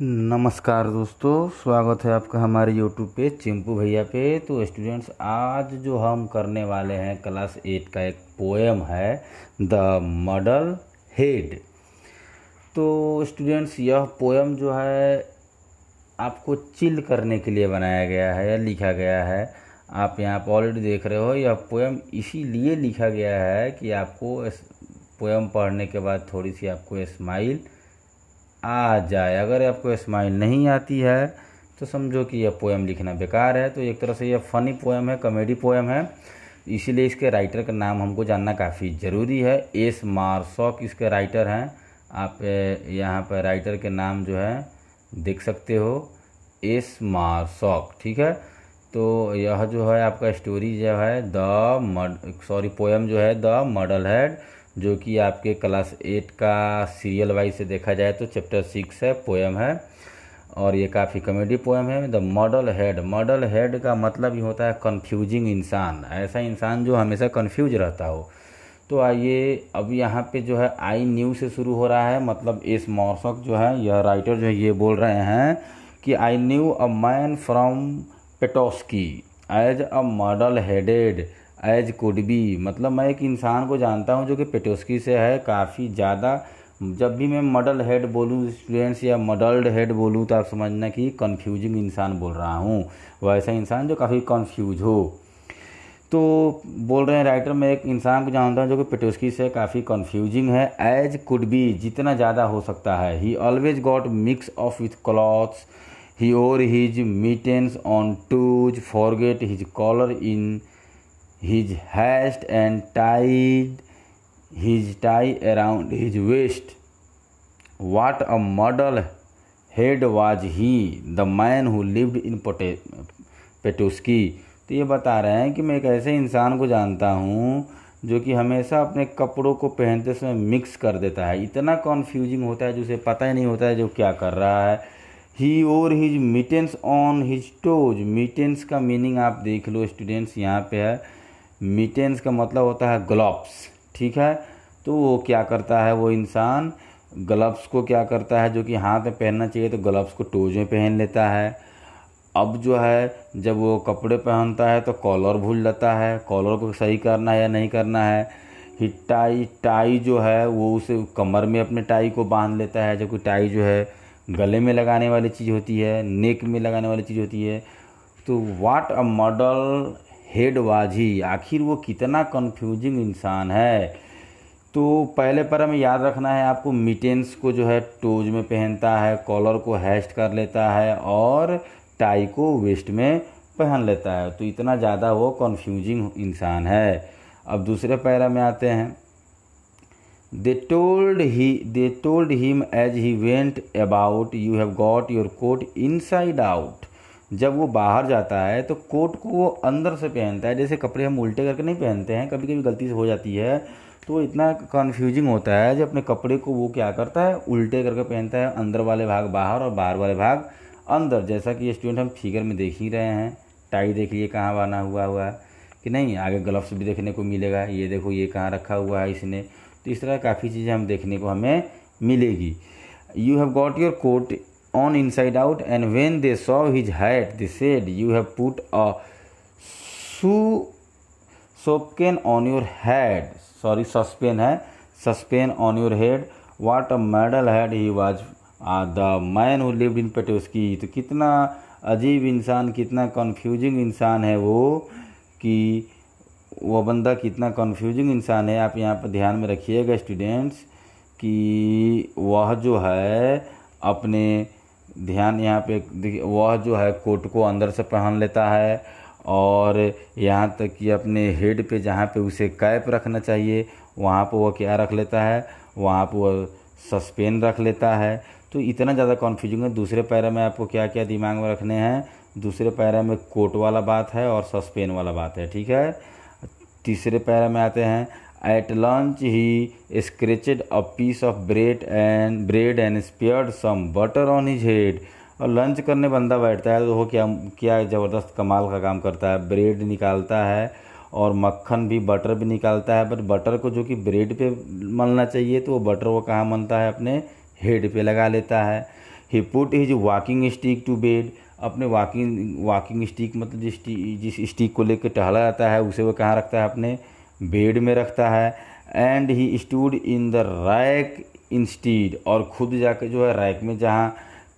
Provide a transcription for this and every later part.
नमस्कार दोस्तों, स्वागत है आपका हमारे यूट्यूब पे चिंपू भैया पे। तो स्टूडेंट्स, आज जो हम करने वाले हैं क्लास 8 का एक पोएम है द मॉडल हेड। तो स्टूडेंट्स, यह पोएम जो है आपको चिल करने के लिए बनाया गया है या लिखा गया है। आप यहाँ पर ऑलरेडी देख रहे हो, यह पोएम इसीलिए लिखा गया है कि आपको इस पोएम पढ़ने के बाद थोड़ी सी आपको स्माइल आ जाए। अगर आपको स्माइल नहीं आती है तो समझो कि यह पोएम लिखना बेकार है। तो एक तरह से यह फ़नी पोएम है, कॉमेडी पोएम है, इसीलिए इसके राइटर का नाम हमको जानना काफ़ी ज़रूरी है। एस मार्सॉक इसके राइटर हैं। आप यहाँ पर राइटर के नाम जो है देख सकते हो, एस मार्सॉक, ठीक है। तो यह जो है आपका स्टोरी जो है पोएम जो है द मॉडल हेड, जो कि आपके क्लास 8 का सीरियल वाइज से देखा जाए तो चैप्टर 6 है, पोएम है। और ये काफ़ी कॉमेडी पोएम है। The model head, model head का मतलब ही होता है कन्फ्यूजिंग इंसान, ऐसा इंसान जो हमेशा कन्फ्यूज रहता हो। तो आइए, अब यहाँ पे जो है आई न्यू से शुरू हो रहा है। मतलब एस मॉर्सॉक जो है, यह राइटर जो है, ये बोल रहे हैं कि I knew a man from Petoskey as a muddle headed as could be. मतलब मैं एक इंसान को जानता हूँ जो कि पेटोस्की से है, काफ़ी ज़्यादा। जब भी मैं मॉडल हेड बोलूँ स्टूडेंट्स या मॉडल्ड हेड बोलूँ तो आप समझना कि कन्फ्यूजिंग इंसान बोल रहा हूँ, वैसा इंसान जो काफ़ी कन्फ्यूज हो। तो बोल रहे हैं राइटर, मैं एक इंसान को जानता हूँ जो कि पेटोस्की से काफ़ी कन्फ्यूजिंग है। एज कुड बी, जितना ज़्यादा हो सकता है। He always got mix of with clothes, he wore his mittens on toes, forget his collar in his haste and tied his tie around his waist. What a model head was he, the man who lived in Petoskey. तो ये बता रहे हैं कि मैं एक ऐसे इंसान को जानता हूँ जो कि हमेशा अपने कपड़ों को पहनते समय मिक्स कर देता है। इतना कन्फ्यूजिंग होता है जो उसे पता ही नहीं होता है जो क्या कर रहा है। ही और his mittens on his toes, मिटेंस का मीनिंग आप देख लो स्टूडेंट्स, यहाँ पे है। मिटेंस का मतलब होता है ग्लव्स, ठीक है। तो वो क्या करता है, वो इंसान ग्लव्स को क्या करता है, जो कि हाथ में पहनना चाहिए तो ग्लव्स को टोज में पहन लेता है। अब जो है जब वो कपड़े पहनता है तो कॉलर भूल जाता है, कॉलर को सही करना है या नहीं करना है। टाई, टाई जो है वो उसे कमर में अपने टाई को बांध लेता है, जबकि टाई जो है गले में लगाने वाली चीज़ होती है, नेक में लगाने वाली चीज़ होती है। तो what a muddle head was ही, आखिर वो कितना कन्फ्यूजिंग इंसान है। तो पहले पर हमें याद रखना है आपको, मिटेंस को जो है टोज में पहनता है, कॉलर को हैस्ट कर लेता है और टाई को वेस्ट में पहन लेता है। तो इतना ज़्यादा वो कन्फ्यूजिंग इंसान है। अब दूसरे पैरा में आते हैं। They told him as he went about, you have got your coat inside out. जब वो बाहर जाता है तो कोट को वो अंदर से पहनता है। जैसे कपड़े हम उल्टे करके नहीं पहनते हैं, कभी कभी गलती से हो जाती है, तो वो इतना कन्फ्यूजिंग होता है जब अपने कपड़े को वो क्या करता है, उल्टे करके पहनता है। अंदर वाले भाग बाहर और बाहर वाले भाग अंदर, जैसा कि स्टूडेंट हम फिगर में देख ही रहे हैं। टाई देख लिए कहाँ बना हुआ है कि नहीं, आगे ग्लव्स भी देखने को मिलेगा। ये देखो ये कहाँ रखा हुआ है इसने। तो इस तरह काफ़ी चीज़ें हम देखने को हमें मिलेगी। You have got your coat on inside out, and when they saw his hat they said, you have put a saucepan on your head. Sorry, saucepan है, saucepan on your head. What a model head he was, the man who lived in Petoskey. तो कितना अजीब इंसान, कितना confusing इंसान है वो, कि वो बंदा कितना कन्फ्यूजिंग इंसान है। आप यहाँ पर ध्यान में रखिएगा स्टूडेंट्स कि वह जो है अपने ध्यान यहाँ पे देखिए, वह जो है कोट को अंदर से पहन लेता है और यहाँ तक कि अपने हेड पे जहाँ पे उसे कैप रखना चाहिए वहाँ पे वो क्या रख लेता है, वहाँ पे वो सस्पेन रख लेता है। तो इतना ज़्यादा कन्फ्यूजिंग है। दूसरे पैरा में आपको क्या क्या दिमाग में रखने हैं, दूसरे पैरा में कोट वाला बात है और सस्पेन वाला बात है, ठीक है। तीसरे पैरा में आते हैं। At lunch he scratched a piece of bread and speared some butter on his head. और लंच करने बंदा बैठता है तो वो क्या क्या ज़बरदस्त कमाल का काम करता है, ब्रेड निकालता है और मक्खन भी, बटर भी निकालता है। बट बटर को जो कि ब्रेड पे मलना चाहिए तो वो बटर वो कहाँ मलता है, अपने हेड पे लगा लेता है। He put his walking stick to bed, अपने वॉकिंग स्टिक मतलब जिस स्टिक को लेकर टहला जाता है उसे वो कहाँ रखता है, अपने बेड में रखता है। And he stood in the rack instead, और खुद जाके जो है रैक में, जहाँ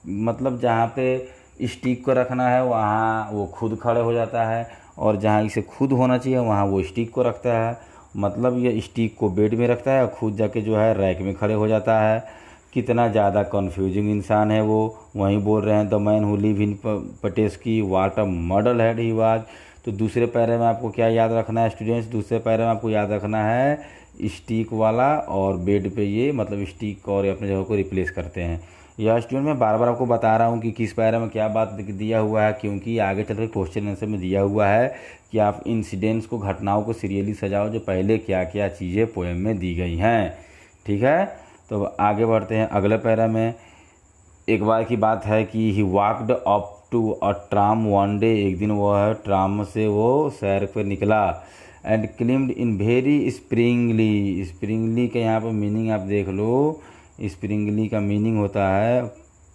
मतलब जहाँ पे स्टिक को रखना है वहाँ वो खुद खड़े हो जाता है, और जहाँ इसे खुद होना चाहिए वहाँ वो स्टिक को रखता है। मतलब ये स्टिक को बेड में रखता है और खुद जाके जो है रैक में खड़े हो जाता है। कितना ज़्यादा कन्फ्यूजिंग इंसान है वो। वहीं बोल रहे हैं the man who live in Petoskey what a muddle head he was. तो दूसरे पैरे में आपको क्या याद रखना है स्टूडेंट्स, दूसरे पैरे में आपको याद रखना है स्टिक वाला, और बेड पे ये मतलब स्टिक और अपने जगह को रिप्लेस करते हैं। यह स्टूडेंट मैं बार बार आपको बता रहा हूँ कि किस पैरे में क्या बात दिया हुआ है, क्योंकि आगे चल के क्वेश्चन आंसर में दिया हुआ है कि आप इंसिडेंट्स को, घटनाओं को सीरियली सजाओ जो पहले क्या क्या चीज़ें पोएम में दी गई हैं। ठीक है, तो आगे बढ़ते हैं अगले पैरा में। एक बार की बात है कि he walked up to a tram one day, एक दिन वो है ट्राम से वो सैर पर निकला। And climbed in very sprightly, sprightly का यहाँ पर मीनिंग आप देख लो। स्प्रिंगली का मीनिंग होता है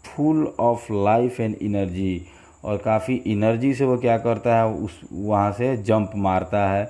full of life and energy, और काफ़ी एनर्जी से वो क्या करता है, उस वहाँ से जंप मारता है।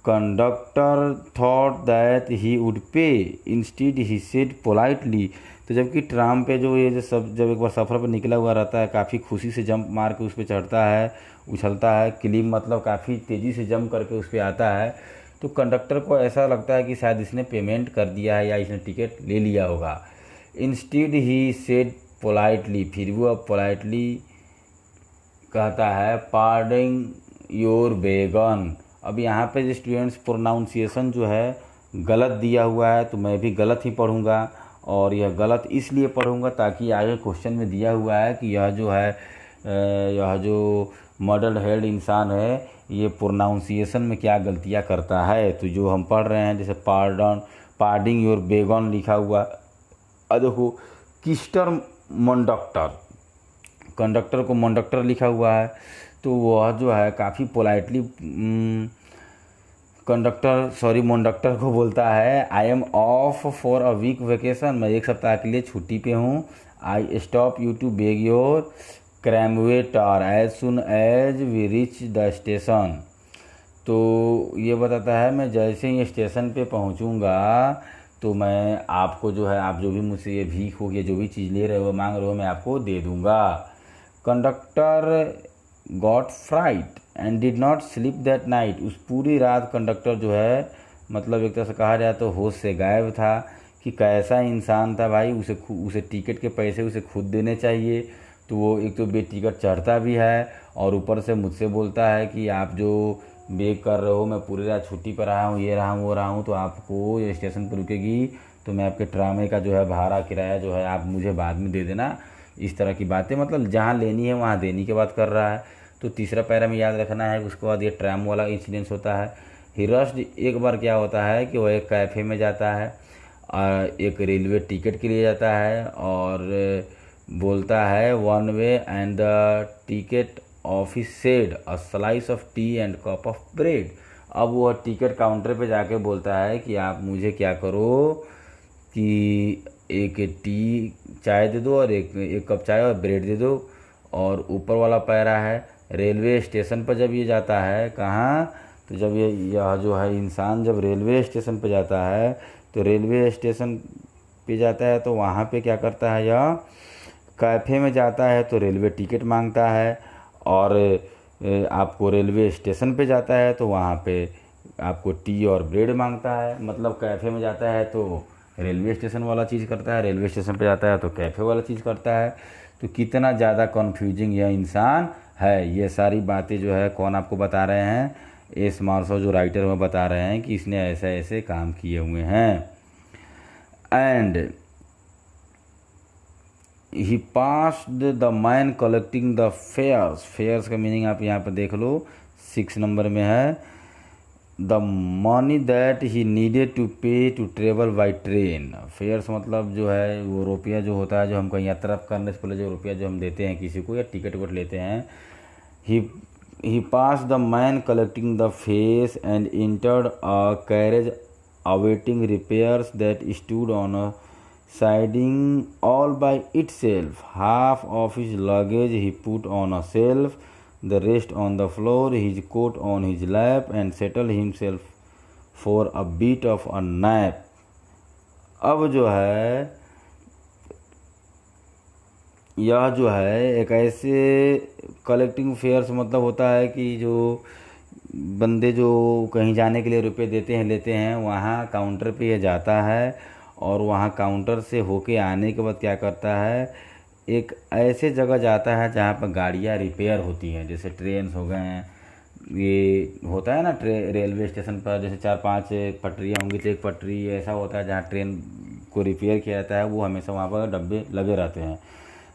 Conductor thought that he would पे, इंस्टीड ही सेड पोलाइटली। तो जबकि ट्राम पे जो ये जब एक बार सफ़र पर निकला हुआ रहता है, काफ़ी खुशी से जंप मार के उस पर चढ़ता है, उछलता है। क्लिम मतलब काफ़ी तेज़ी से जंप करके उस पर आता है। तो कंडक्टर को ऐसा लगता है कि शायद इसने पेमेंट कर दिया है या इसने टिकट ले लिया होगा। इंस्टीड ही सेड पोलाइटली, फिर वो अब पोलाइटली कहता है पार्डिंग योर बेगन। अब यहाँ पे जो स्टूडेंट्स प्रोनाउंसिएशन जो है गलत दिया हुआ है, तो मैं भी गलत ही पढ़ूँगा, और यह गलत इसलिए पढ़ूँगा ताकि आगे क्वेश्चन में दिया हुआ है कि यह जो है यह जो मॉडल हेड इंसान है ये प्रोनाउंसिएशन में क्या गलतियाँ करता है। तो जो हम पढ़ रहे हैं जैसे पार्डिंग योर बेगन लिखा हुआ, देखो किस्टर मंडक्टर, कंडक्टर को मंडक्टर लिखा हुआ है, तो वह जो है काफ़ी पोलाइटली मंडक्टर को बोलता है I am off for a week vacation, मैं एक सप्ताह के लिए छुट्टी पे हूँ। I stop you to beg your tramway car as soon as we reach the station. तो ये बताता है मैं जैसे ही स्टेशन पे पहुँचूँगा तो मैं आपको जो है, आप जो भी मुझसे ये भीख हो गया, जो भी चीज़ ले रहे हो मांग रहे हो, मैं आपको दे दूँगा। Conductor got fright and did not sleep that night, उस पूरी रात कंडक्टर जो है मतलब एक तरह से कहा जाए तो होश से गायब था। कि कैसा इंसान था भाई, उसे टिकट के पैसे उसे खुद देने चाहिए, तो वो एक तो टिकट चढ़ता भी है और ऊपर से मुझसे बोलता है कि आप जो बेग कर रहे हो, मैं पूरी रात छुट्टी पर रहा हूँ, ये रहा हूँ वो रहा हूँ, तो आपको ये स्टेशन पर रुकेगी तो मैं आपके ट्रामे का जो है भाड़ा किराया जो है आप मुझे बाद में दे देना। इस तरह की बातें, मतलब जहाँ लेनी है वहाँ देने की बात कर रहा है। तो तीसरा पैरा में याद रखना है। उसके बाद ये ट्रैम वाला इंसिडेंस होता है। ही रश्ड, एक बार क्या होता है कि वो एक कैफ़े में जाता है और एक रेलवे टिकट के लिए जाता है और बोलता है one way and the ticket office said a slice of T and cup of bread. अब वह टिकट काउंटर पे जाके बोलता है कि आप मुझे क्या करो कि एक टी चाय दे दो और एक कप चाय और ब्रेड दे दो। और ऊपर वाला पैरा है रेलवे स्टेशन पर जब ये जाता है, कहाँ, तो जब यह जो है इंसान जब रेलवे स्टेशन पर जाता है तो रेलवे स्टेशन पे जाता है तो वहाँ पे क्या करता है, यह कैफ़े में जाता है तो रेलवे टिकट मांगता है, और आपको रेलवे स्टेशन पे जाता है तो वहाँ पे आपको टी और ब्रेड मांगता है। मतलब कैफ़े में जाता है तो रेलवे स्टेशन वाला चीज़ करता है, रेलवे स्टेशन पे जाता है तो कैफ़े वाला चीज़ करता है। तो कितना ज़्यादा कन्फ्यूजिंग यह इंसान है। ये सारी बातें जो है कौन आपको बता रहे हैं, एस मार्शल जो राइटर में बता रहे हैं कि इसने ऐसे ऐसे काम किए हुए हैं। And he passed the man collecting the fares, fares का मीनिंग आप यहाँ पर देख लो 6 नंबर में है। The money that he needed to pay to travel by train. Fares मतलब जो है वो रुपया जो होता है, जो हम कहीं यात्रा करने से पहले जो रुपया जो हम देते हैं किसी को या टिकट वट लेते हैं। He passed the man collecting the fares and entered a carriage awaiting repairs that stood on a siding all by itself. Half of his luggage he put on a shelf, the rest on the floor, his coat on his lap, and settled himself for a bit of a nap. अब जो है यह जो है एक ऐसे collecting fears मतलब होता है कि जो बंदे जो कहीं जाने के लिए रुपए देते हैं लेते हैं, वहाँ काउंटर पे ये जाता है और वहाँ काउंटर से होके आने के बाद क्या करता है, एक ऐसे जगह जाता है जहाँ पर गाड़ियाँ रिपेयर होती हैं, जैसे ट्रेन हो गए हैं, ये होता है ना रेलवे स्टेशन पर जैसे 4-5 पटरियाँ होंगी तो एक पटरी ऐसा होता है जहाँ ट्रेन को रिपेयर किया जाता है, वो हमेशा वहाँ पर डब्बे लगे रहते हैं।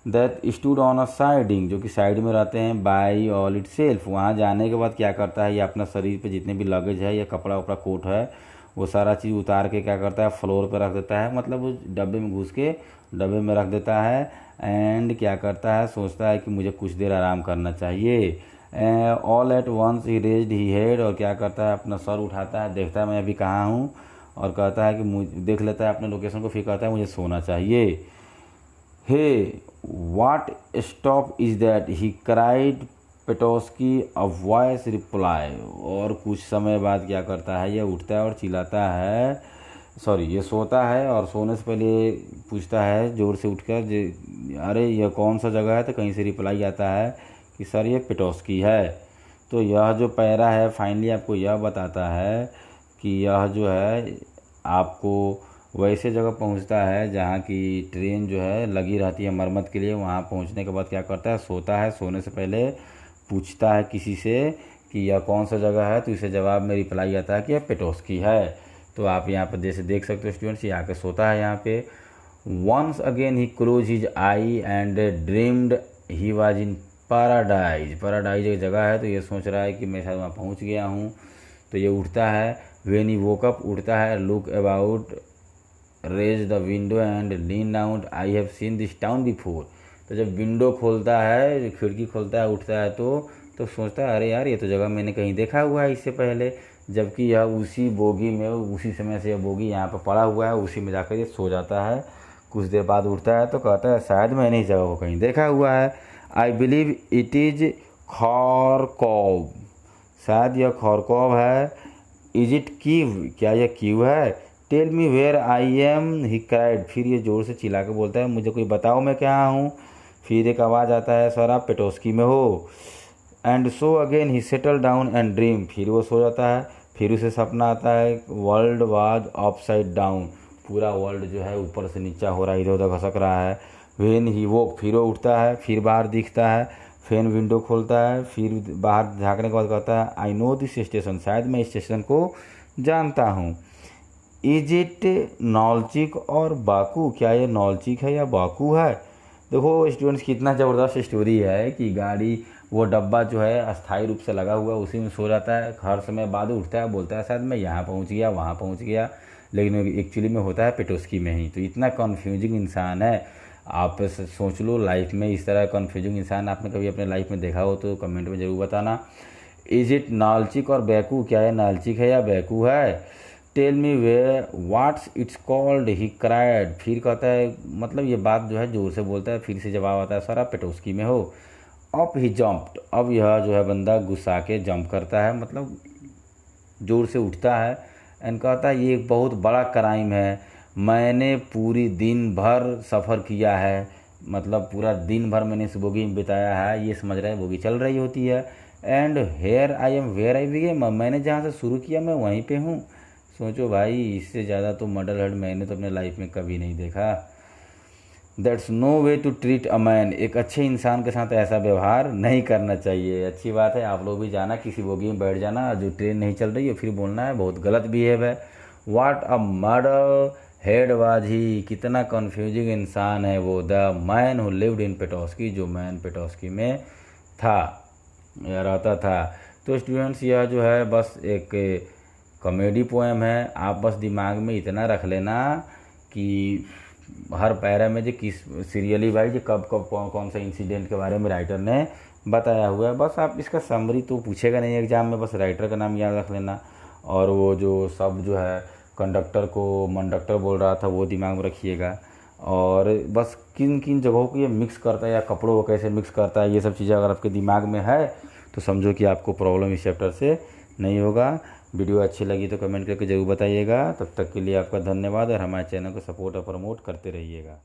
That stood on a siding, जो कि साइड में रहते हैं, बाई ऑल इट सेल्फ। वहाँ जाने के बाद क्या करता है, ये अपना शरीर पे जितने भी लगेज है या कपड़ा वपड़ा कोट है वो सारा चीज़ उतार के क्या करता है, फ्लोर पे रख देता है, मतलब उस डब्बे में घुस के डब्बे में रख देता है। एंड क्या करता है, सोचता है कि मुझे कुछ देर आराम करना चाहिए। All at once he raised his head, और क्या करता है, अपना सर उठाता है, देखता है मैं अभी कहाँ हूँ, और कहता है कि मुझे देख लेता है अपने लोकेशन को, फिर कहता है मुझे सोना चाहिए। Hey what stop is that, he cried Petoskey, a voice replied. और कुछ समय बाद क्या करता है, ये उठता है और चिल्लाता है, ये सोता है और सोने से पहले पूछता है जोर से उठकर, अरे यह कौन सा जगह है, तो कहीं से रिप्लाई आता है कि सर ये पेटोस्की है। तो यह जो पैरा है फाइनली आपको यह बताता है कि यह जो है आपको वैसे जगह पहुंचता है जहां की ट्रेन जो है लगी रहती है मरम्मत के लिए। वहां पहुंचने के बाद क्या करता है, सोता है, सोने से पहले पूछता है किसी से कि यह कौन सा जगह है, तो इसे जवाब में रिप्लाई आता है कि यह पेटोस्की है। तो आप यहाँ पर जैसे देख सकते हो स्टूडेंट्स, ये आके सोता है यहाँ पे। Once again he close his eye and dreamed he was in paradise. Paradise एक जगह है, तो ये सोच रहा है कि मैं शायद वहाँ पहुँच गया हूँ। तो ये उठता है, व्हेन ही वोक अप, उठता है, look about, raise the window and lean down, I have seen this town before. तो जब विंडो खोलता है, खिड़की खोलता है, उठता है तो सोचता है अरे यार ये तो जगह मैंने कहीं देखा हुआ है इससे पहले, जबकि यह उसी बोगी में उसी समय से यह बोगी यहाँ पर पड़ा हुआ है, उसी में जाकर ये सो जाता है। कुछ देर बाद उठता है तो कहता है शायद मैंने इस जगह को कहीं देखा हुआ है। I believe it is Kharkov, शायद यह खारकोव है। इज इट कीव, क्या यह कीव है। Tell me where I am, he cried, फिर ये जोर से चिल्ला के बोलता है मुझे कोई बताओ मैं क्या हूँ। फिर एक आवाज़ आता है सर आप पेटोस्की में हो। And so again he settle down and dream, फिर वो सो जाता है। फिर उसे सपना आता है, वर्ल्ड वाज अपसाइड डाउन, पूरा वर्ल्ड जो है ऊपर से नीचा हो रहा है, इधर उधर खसक रहा है। व्हेन ही वोक, फिर वो उठता है, फिर बाहर दिखता है, फिर विंडो खोलता है, फिर बाहर झाँकने के बाद कहता है आई नो दिस स्टेशन, शायद मैं इस स्टेशन को जानता हूँ। इज इट नौलचिक और बाकू, क्या ये नौलचिक है या बाकू है। देखो स्टूडेंट्स कितना ज़बरदस्त स्टोरी है कि गाड़ी वो डब्बा जो है अस्थायी रूप से लगा हुआ उसी में सो जाता है, हर समय बाद उठता है, बोलता है शायद मैं यहाँ पहुँच गया वहाँ पहुँच गया, लेकिन एक्चुअली में होता है पेटोस्की में ही। तो इतना कन्फ्यूजिंग इंसान है, आप सोच लो लाइफ में इस तरह कन्फ्यूजिंग इंसान आपने कभी अपने लाइफ में देखा हो तो कमेंट में ज़रूर बताना। इज इट नालचिक और बैकू, क्या ये नालचिक है या बैकू है। Tell me way what's its called, he cried, फिर कहता है मतलब ये बात जो है जोर से बोलता है, फिर से जवाब आता है सर आप पेटोस्की में हो। अप ही जंप्ड, अब यह जो है बंदा गुस्सा के जंप करता है, मतलब जोर से उठता है एंड कहता है ये एक बहुत बड़ा क्राइम है, मैंने पूरी दिन भर सफ़र किया है, मतलब पूरा दिन भर मैंने इस बोगी में बिताया है, ये समझ रहा है बोगी चल रही होती है। And here I am where I began, मैंने जहाँ से शुरू किया मैं वहीं पे हूँ। सोचो भाई इससे ज़्यादा तो मॉडल हेड मैंने तो अपने लाइफ में कभी नहीं देखा। That's no way to treat a man, एक अच्छे इंसान के साथ ऐसा व्यवहार नहीं करना चाहिए। अच्छी बात है, आप लोग भी जाना किसी बोगी में बैठ जाना जो ट्रेन नहीं चल रही है, फिर बोलना है बहुत गलत बिहेव है। What a muddle head was he, कितना कन्फ्यूजिंग इंसान है वो। The man who lived in Petoskey, जो मैन पेटोस्की में था या रहता था। तो स्टूडेंट्स यह जो है बस एक कॉमेडी पोएम है, आप बस दिमाग में इतना रख लेना कि हर पैरा में जो किस सीरियली वाइज कब कब कौन सा इंसिडेंट के बारे में राइटर ने बताया हुआ है। बस आप इसका समरी तो पूछेगा नहीं एग्जाम में, बस राइटर का नाम याद रख लेना, और वो जो सब जो है कंडक्टर को मंडक्टर बोल रहा था वो दिमाग में रखिएगा, और बस किन किन जगहों को ये मिक्स करता है या कपड़ों को कैसे मिक्स करता है, ये सब चीज़ें अगर आपके दिमाग में है तो समझो कि आपको प्रॉब्लम इस चैप्टर से नहीं होगा। वीडियो अच्छी लगी तो कमेंट करके ज़रूर बताइएगा। तब तक के लिए आपका धन्यवाद और हमारे चैनल को सपोर्ट और प्रमोट करते रहिएगा।